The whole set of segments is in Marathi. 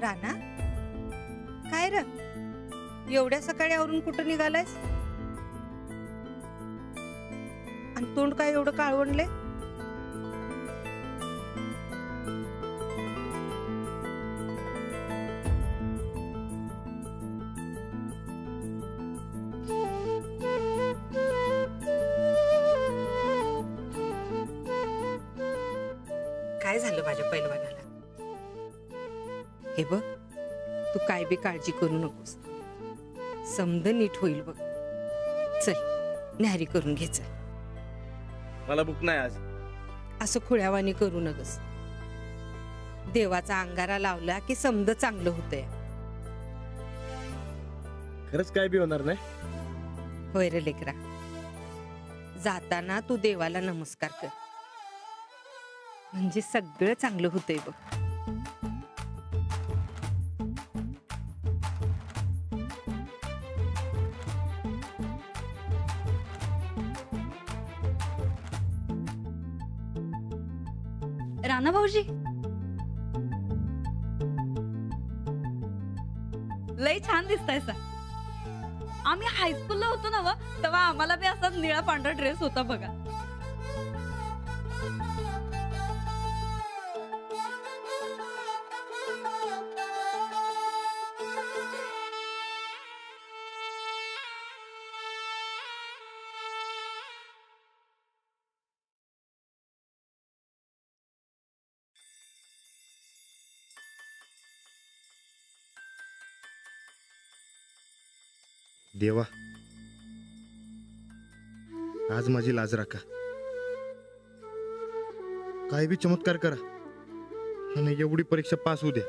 राणा, काय र एवढ्या सकाळी आवरून कुठं निघालायस? आणि तोंड काय एवढं काळवणले? काय झालं माझ्या पैलवानाला? हे बघ, तू काय बी काळजी करू नकोस, समद नीट होईल बघ. चल न्याहारी करून घे. चल. मला भूक नाही आज. असं खुळ्यावानी करू नगस. देवाचा अंगारा लावला की समद चांगलं होतंय. खरंच काय बी होणार नाही. होय रे लेकरा, जाताना तू देवाला नमस्कार कर, म्हणजे सगळं चांगलं होतंय बघ. राणा भाऊजी, लय छान दिसतायसा. आम्ही हायस्कूलला होतो ना तेव्हा आम्हाला बी असाच निळा पांढरा ड्रेस होता बघा. देवा, आज माझी लाज राखा. काय बी चमत्कार करा आणि एवढी परीक्षा पास होऊ द्या.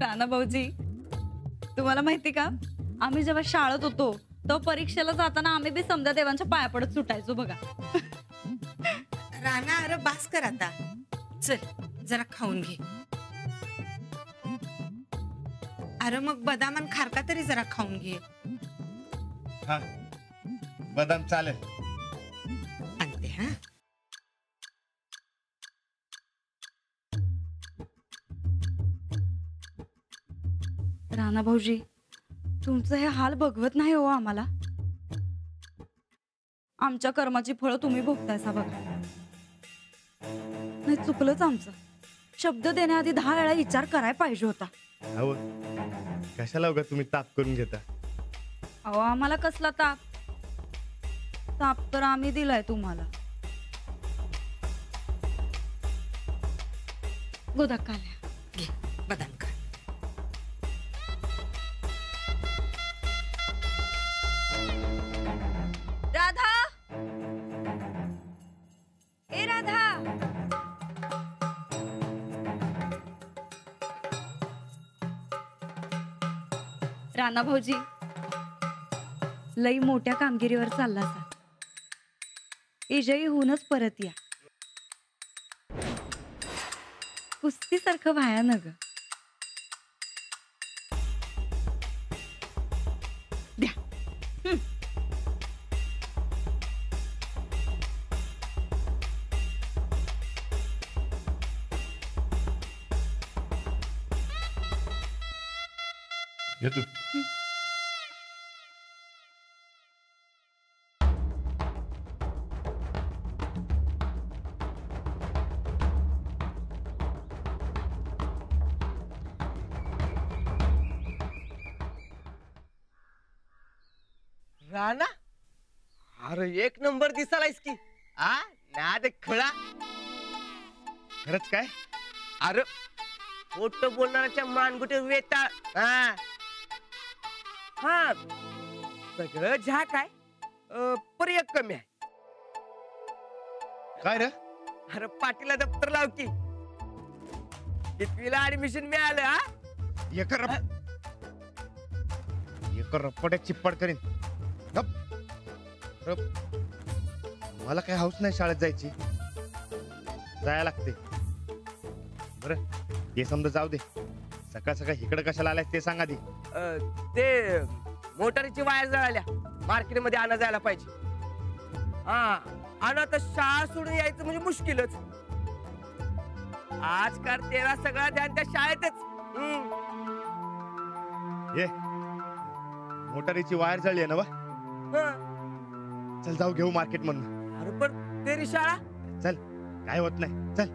राणा भाऊजी, तुम्हाला माहिती का, आम्ही जेव्हा शाळेत होतो तेव्हा परीक्षेला जाताना आम्ही बी समजा देवांच्या पाया पडत सुटायचो बघा. राणा, अरे बास कर आता. चल जरा खाऊन घे. अरे मग बदाम आणि खारका तरी जरा खाऊन घे. हा, बदाम चालेल. आणते. हा, राणा भाऊजी, तुमचं हे हाल बघवत नाही हो आम्हाला. आमच्या कर्माची फळं तुम्ही भोगतायसा बघा. नाही, चुकलंच आमचं. शब्द देण्याआधी 10 वेळा विचार करायला पाहिजे होता. अहो, कशाला उगा तुम्ही ताप करून घेता? अहो, आम्हाला कसला ताप? ताप तर आम्ही दिलाय तुम्हाला. गोदा काल्या घे बदाम खा. राधा, ए राधा, राणा भाऊजी, लई मोठ्या कामगिरीवर चाललासा. विजयी होऊनच परत या. कुस्तीसारखं भयानक. द्या. घे तू. राणा, अरे एक नंबर दिसालायस की. ना दे खळा. खरंच काय? अरे खोट बोलणाऱ्याच्या मानगुटे वेताळ. हा, सगळं झाक आहे, पर एक कमी आहे. काय रे? अरे पाटीला दप्तर लाव की. 8वीला ऍडमिशन मिळालं. एका रप्पट्यात चिप्पाड करीन. गप. रप. मला काय हाऊस नाही शाळेत जायची. जायला लागते. बरं हे समजा जाऊ दे. सकाळ सकाळ इकडे कशाला आलाय ते सांगा आधी. ते मोटारीची वायर जळाल्या, मार्केटमध्ये आणा जायला पाहिजे. हा आणि आता शाळा सोडून यायचं म्हणजे मुश्किलच. आजकाल तेरा सगळा ध्यान त्या शाळेतच. ये मोटारीची वायर जळली आहे ना बा. चल जाऊ घेऊ मार्केट मधून. अरे पण तेरी शाळा. चल काय होत नाही. चल.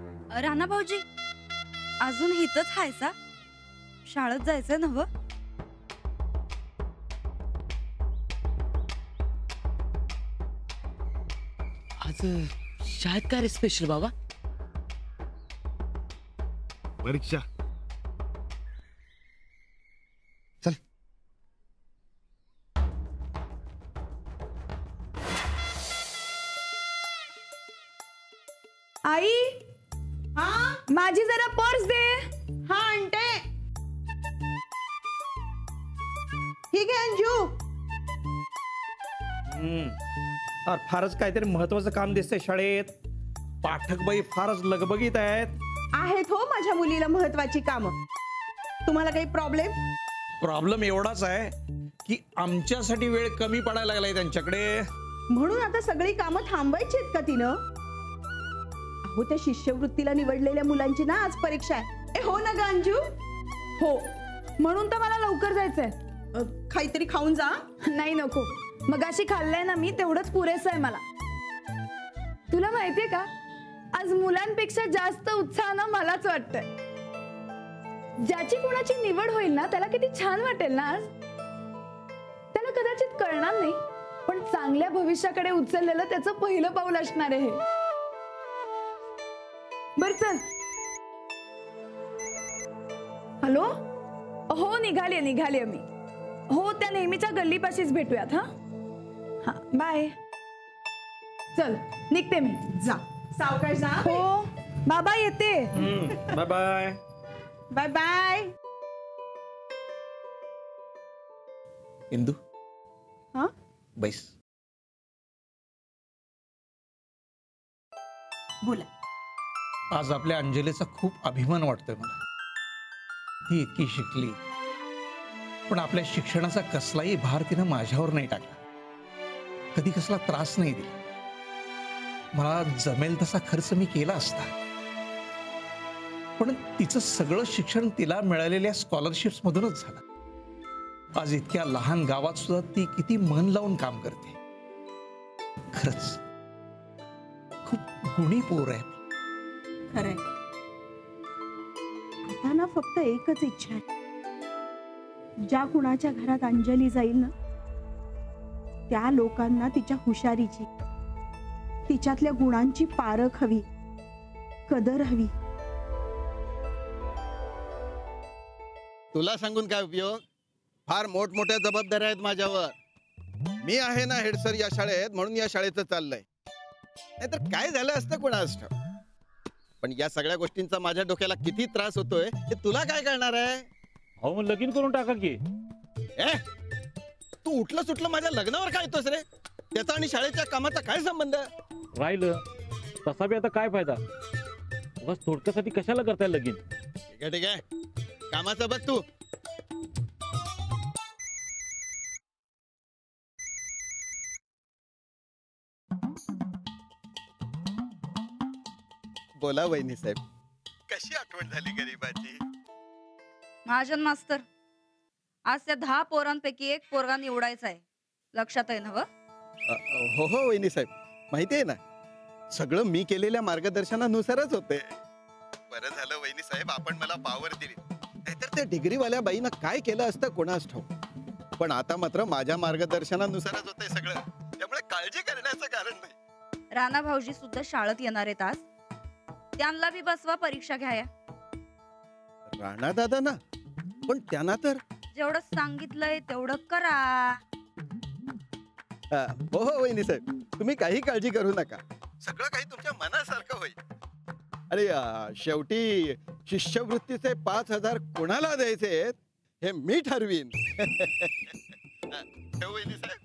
राणा भाऊजी अजून इथंच हायसा? शाळेत जायचंय नव? आज शाळेत काय रे स्पेशल बाबा? परीक्षा. चल. आई माझी जरा पर्स दे. हा आणते. ठीक आहे अंजू. फारच काहीतरी महत्वाचं काम दिसतंय शाळेत. पाठक बाई फारच लगबगीत आहेत हो माझ्या मुलीला महत्वाची कामं. तुम्हाला काही प्रॉब्लेम? प्रॉब्लेम एवढाच आहे की आमच्यासाठी वेळ कमी पडायला लागलाय त्यांच्याकडे. म्हणून आता सगळी कामं थांबायची आहेत का तिनं? अहो त्या शिष्यवृत्तीला निवडलेल्या मुलांची ना आज परीक्षा आहे. हो ना ग अंजू? हो म्हणून तर मला लवकर जायचंय. काहीतरी खाऊन जा. नाही नको, मगाशी खाल्लंय ना मी, तेवढंच पुरेसं आहे मला. तुला माहितीये का आज मुलांपेक्षा जास्त उत्साहानं मलाच वाटतंय. ज्याची कोणाची निवड होईल ना त्याला किती छान वाटेल ना आज. त्याला कदाचित कळणार नाही पण चांगल्या भविष्याकडे उचललेलं त्याचं पहिलं पाऊल असणार आहे. बर चल. हॅलो. हो निघाले मी. हो त्या नेहमीच्या गल्लीपाशीच भेटूयात. हा बाय. चल निघते मी. जा सावकाश जा. हो बाबा येते. Bye bye. Bye bye. Indu हा बैस. बोला. आज आपल्या अंजलीचा खूप अभिमान वाटतोय मला. ती इतकी शिकली पण आपल्या शिक्षणाचा कसलाही भार तिनं माझ्यावर नाही टाकला. कधी कसला त्रास नाही दिला. मला जमेल तसा खर्च मी केला असता पण तिचं सगळं शिक्षण तिला मिळालेल्या स्कॉलरशिप्स मधूनच झालं. आज इतक्या लहान गावात सुद्धा ती किती मन लावून काम करते. खरंच खूप गुणी पोर आहे. खरंय. आता ना फक्त एकच इच्छा आहे. ज्या कुणाच्या घरात अंजली जाईल ना त्या लोकांना तिच्या हुशारीची, तिच्यातल्या गुणांची पारख हवी, कदर हवी. तुला सांगून काय उपयोग? फार मोठमोठ्या जबाबदाऱ्या आहेत माझ्यावर. मी आहे ना हेडसर या शाळेत, म्हणून या शाळेचं चाललंय. नाहीतर काय झालं असतं कोणास ठाऊक. पण या सगळ्या गोष्टींचा माझ्या डोक्याला किती त्रास होतोय हे तुला काय कळणार आहे? हो मग लगीन करून टाका की. तू उठलं सुटलं माझ्या लग्नावर काय येतोस रे? त्याचा आणि शाळेच्या कामाचा काय संबंध? राहिलं तसा बी आता काय फायदा. बस थोडक्यासाठी कशाला करताय लगीन? ठीक आहे कामाचं बघ तू. बोला वहिनी साहेब, कशी आठवण झाली गरीबाची? महाजन मास्तर आज त्या 10 पोरांपैकी एक पोरगा निवडायचा आहे. लक्षात आहे ना? हो हो वहिनी साहेब माहिती आहे ना. सगळं मी केलेल्या मार्गदर्शनानुसारच होते. बरं झालं वहिनी साहेब आपण मला पावर दिली. नाहीतर त्या डिग्रीवाल्या बाईनं काय केलं असतं कोणास ठाऊक. पण आता मात्र माझ्या मार्गदर्शनानुसारच होतंय सगळं. त्यामुळे काळजी करण्याचं कारण नाही. राणा भाऊजी सुद्धा शाळेत येणार आहेत आज. त्यांना बी बसवा, परीक्षा घ्या. राणा दादा ना पण त्यांना तर जेवढं सांगितलंय तेवढं करा. हो हो वहिनी साहेब तुम्ही काही काळजी करू नका. सगळं काही तुमच्या मनासारखं होईल. अरे शेवटी शिष्यवृत्तीचे 5,000 कोणाला द्यायचे हे मी ठरवीन. ठेवू वहिनी साहेब.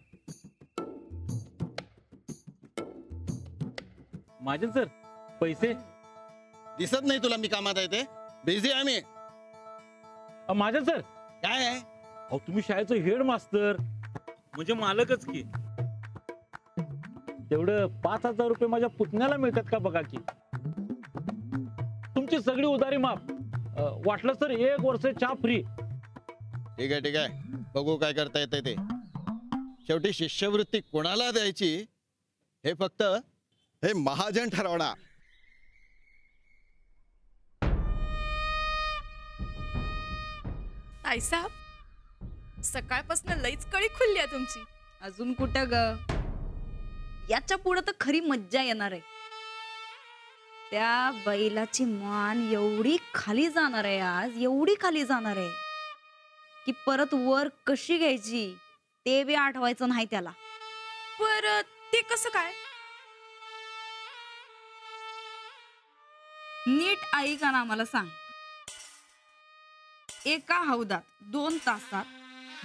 महाजन सर पैसे. दिसत नाही तुला मी कामात आहे ते? बिझी आहे मी. महाजन सर काय आहे? अहो तुम्ही शाळेचं हेड मास्तर म्हणजे मालकच की. तेवढं 5,000 रुपये माझ्या पुतण्याला मिळतात का बघा की. तुमची सगळी उधारी माफ. वाटलं तर 1 वर्ष चहा फ्री. ठीक आहे ठीक आहे, बघू काय करता येते ते. शेवटी शिष्यवृत्ती कोणाला द्यायची हे फक्त हे महाजन ठरवणार. ताईसाहेब सकाळपासून लईच कळी खुलली आहे तुमची. अजून कुठं ग, याच्या पुढे तर खरी मज्जा येणार आहे. त्या बैलाची मान एवढी खाली जाणार आहे आज, एवढी खाली जाणार आहे की परत वर कशी घ्यायची ते बी आठवायचं नाही त्याला. पर ते कसं काय? नीट ऐका ना, मला सांग. एका हौदात 2 तासात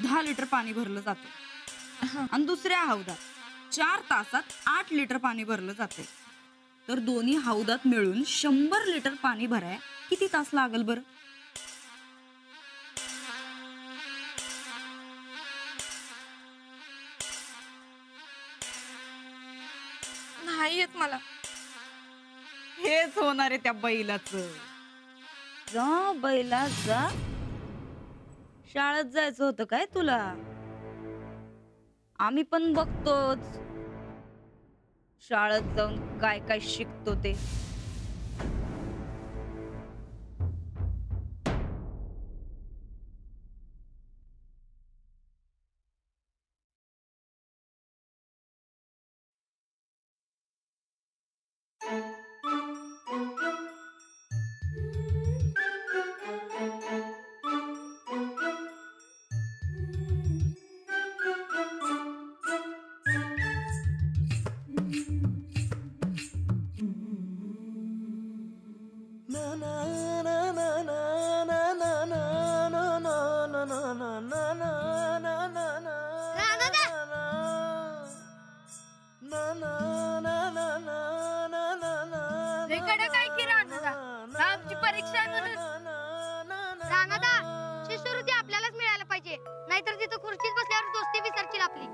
10 लिटर पाणी भरलं जातं आणि दुसऱ्या हौदात 4 तासात 8 लिटर पाणी भरलं जाते. तर दोन्ही हौदात मिळून 100 लिटर पाणी भराय किती तास लागल बरं? नाही येत मला. हेच होणार आहे त्या बैलाचं. जा बैला जा. शाळेत जायचं होतं काय तुला? आम्ही पण बघतोच शाळेत जाऊन काय काय शिकतो ते. शिष्यवृत्ती आपल्यालाच मिळायला पाहिजे, नाहीतर तिथं खुर्चीत बसल्यावर दोस्ती विसरतील आपली.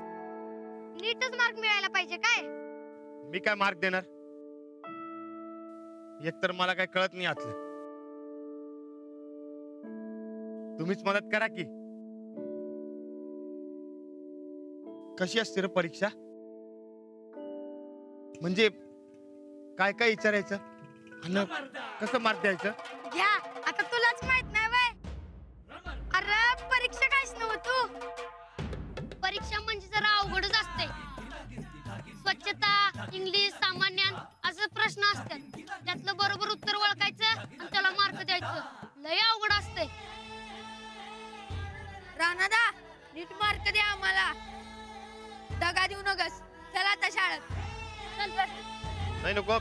नीटच मार्क मिळायला पाहिजे. काय मी काय मार्क देणार? एकतर मला काय कळत नाही आतलं. तुम्हीच मदत करा की. कशी असते रे परीक्षा? म्हणजे काय काय विचारायचं आणि कसं मार्क द्यायचं? घ्या आता तुलाच माहित नाही बाय. अरे परीक्षा काहीच नव्हतं. परीक्षा म्हणजे जरा अवघडच असते. स्वच्छता, इंग्लिश, सामान्य असे प्रश्न असतात. त्यातलं बरोबर उत्तर ओळखायचं आणि त्याला मार्क द्यायचं. लय अवघड असते. राणादा नीट मार्क द्या आम्हाला. दगा देऊ नकस. चला आता शाळेत. नाही नको,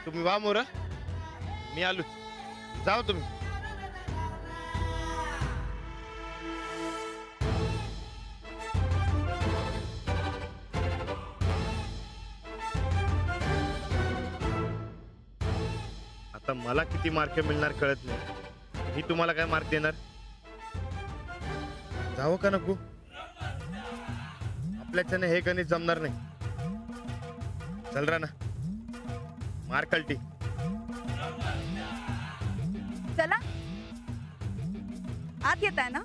तुम्ही वा मोर, मी आलोच. जाओ तुम्ही. आता मला किती मार्क मिळणार कळत नाही. मी तुम्हाला काय मार्क देणार? जावं का नको? आपल्याच्याने हे गणित जमणार नाही. चल रा ना, मार कल्टी. चला आत येत आहे ना?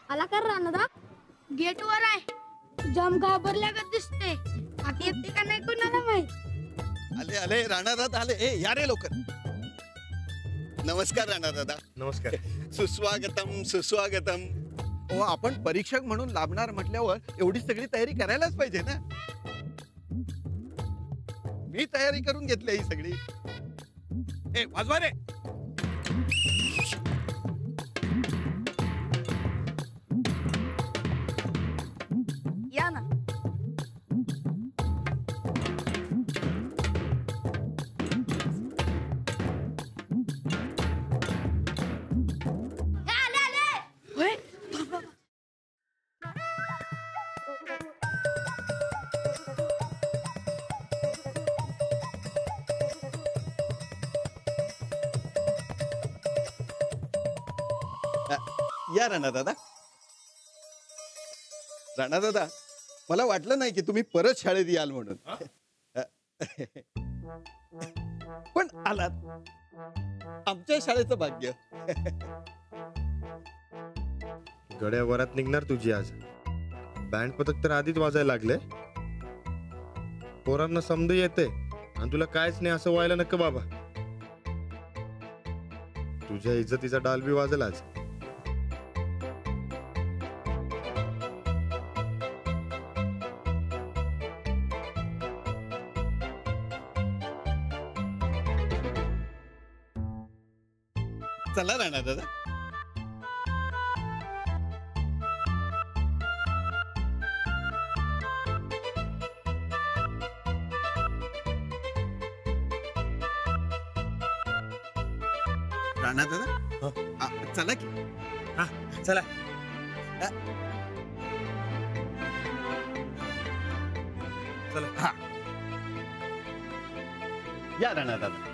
आला का राणादा? गेट वर आहे. जाम घाबरल्यागत दिसते. आत येते का नाही कोणाला माहित. आले आले राणा दादा आले. ए या रे लवकर. नमस्कार राणा दादा. नमस्कार. सुस्वागतम सुस्वागतम. ओ आपण परीक्षक म्हणून लाभणार म्हटल्यावर एवढी सगळी तयारी करायलाच पाहिजे ना. मी तयारी करून घेतली ही सगळी. ए वाजवा रे. या राणा दादा. राणा दादा, मला वाटलं नाही की तुम्ही परत शाळेत याल म्हणून. पण आलात. आमच्या शाळेचं भाग्य. गड्या वरात निघणार तुझी आज. बँड पथक तर आधीच वाजायला लागले. पोरांना समज येते आणि तुला कायच नाही असं व्हायला नको बाबा. तुझ्या इज्जतीचा डाल बी वाजेल आज. चला राणा दादा. राणा दादा, चला की. हा चला. चला. हा या राणा दादा.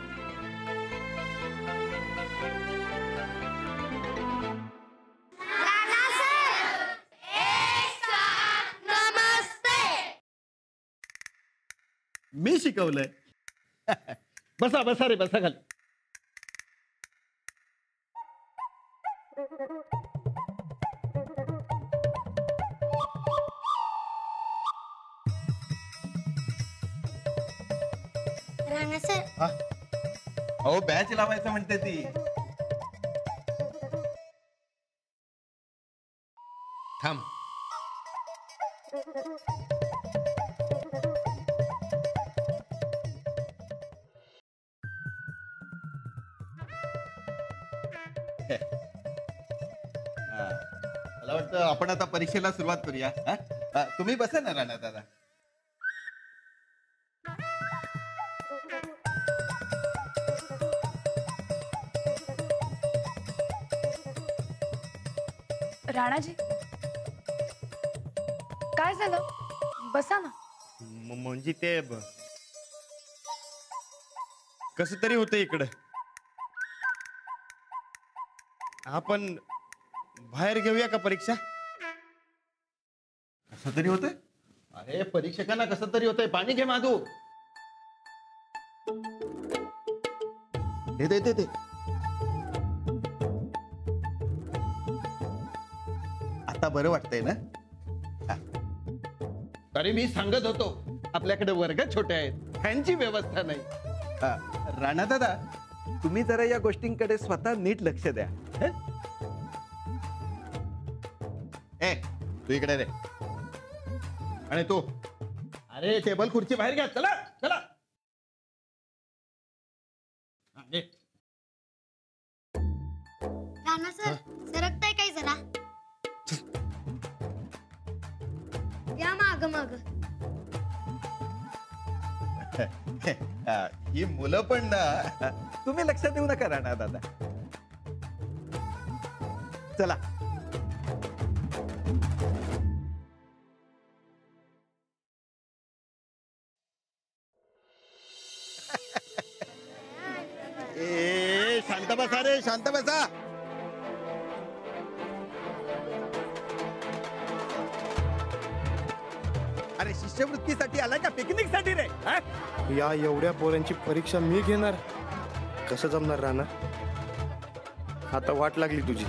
मी शिकवलंय. बसा बसा रे, बसा खाली. राणा सर, अहो बॅच लावायचं म्हणते ती. थांब. मला वाटतं आपण आता परीक्षेला सुरुवात करूया. तुम्ही बसा ना राणा दादा. राणाजी, काय झालं? बसा ना. म्हणजे ते कस तरी होतं इकडं. आपण बाहेर घेऊया का परीक्षा? कसं तरी होतंय? अरे परीक्षकांना कसं तरी होतंय. पाणी घे माधू. दे दे दे दे. आता बरं वाटतंय ना? अरे मी सांगत होतो आपल्याकडे वर्ग छोटे आहेत, फॅनची व्यवस्था नाही. राणा दादा, तुम्ही जरा या गोष्टींकडे स्वतः नीट लक्ष द्या. ए तू इकडे रे. आणि तू, अरे टेबल खुर्ची बाहेर घ्या. चला चला. राणा सर, सरकताय काय जरा? या माग माग. ही मुलं पण ना, तुम्ही लक्ष देऊ नका राणा दादा. चला. ए शांत बसा रे, शांत बसा. अरे शिष्यवृत्तीसाठी आलाय का पिकनिक साठी रे? या एवढ्या पोरांची परीक्षा मी घेणार? कसं जमणार राहणार? आता वाट लागली तुझी.